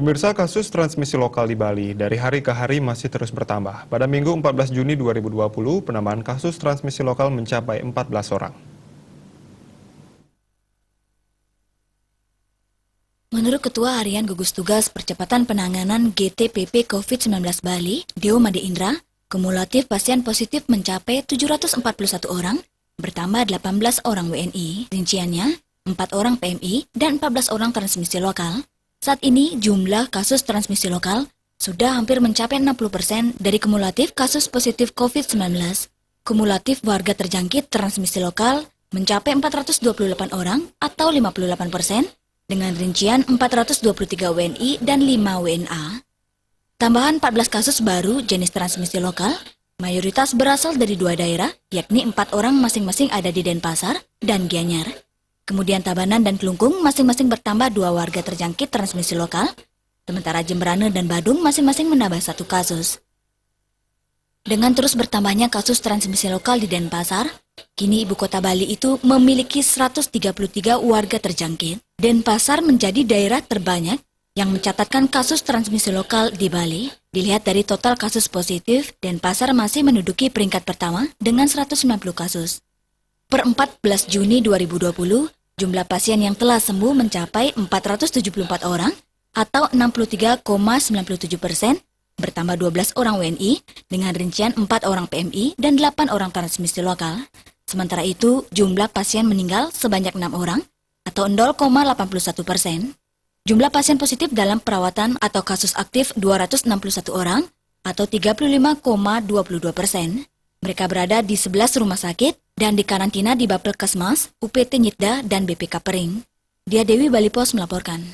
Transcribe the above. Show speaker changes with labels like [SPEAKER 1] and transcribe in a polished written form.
[SPEAKER 1] Pemirsa, kasus transmisi lokal di Bali dari hari ke hari masih terus bertambah. Pada Minggu 14 Juni 2020, penambahan kasus transmisi lokal mencapai 14 orang.
[SPEAKER 2] Menurut Ketua Harian Gugus Tugas Percepatan Penanganan GTPP COVID-19 Bali, Deo Made Indra, kumulatif pasien positif mencapai 741 orang, bertambah 18 orang WNI, rinciannya 4 orang PMI dan 14 orang transmisi lokal. Saat ini jumlah kasus transmisi lokal sudah hampir mencapai 60% dari kumulatif kasus positif COVID-19. Kumulatif warga terjangkit transmisi lokal mencapai 428 orang atau 58%, dengan rincian 423 WNI dan 5 WNA. Tambahan 14 kasus baru jenis transmisi lokal, mayoritas berasal dari 2 daerah, yakni 4 orang masing-masing ada di Denpasar dan Gianyar. Kemudian Tabanan dan Kelungkung masing-masing bertambah 2 warga terjangkit transmisi lokal, sementara Jemberana dan Badung masing-masing menambah 1 kasus. Dengan terus bertambahnya kasus transmisi lokal di Denpasar, kini ibu kota Bali itu memiliki 133 warga terjangkit. Denpasar menjadi daerah terbanyak yang mencatatkan kasus transmisi lokal di Bali. Dilihat dari total kasus positif, Denpasar masih menduduki peringkat pertama dengan 190 kasus. Per 14 Juni 2020, jumlah pasien yang telah sembuh mencapai 474 orang atau 63,97%, bertambah 12 orang WNI dengan rincian 4 orang PMI dan 8 orang transmisi lokal. Sementara itu, jumlah pasien meninggal sebanyak 6 orang atau 0,81%. Jumlah pasien positif dalam perawatan atau kasus aktif 261 orang atau 35,22%. Mereka berada di 11 rumah sakit dan dikarantina di Bapelkesmas, UPT Nyitda, dan BPK Pering. Dia Dewi Bali Pos melaporkan.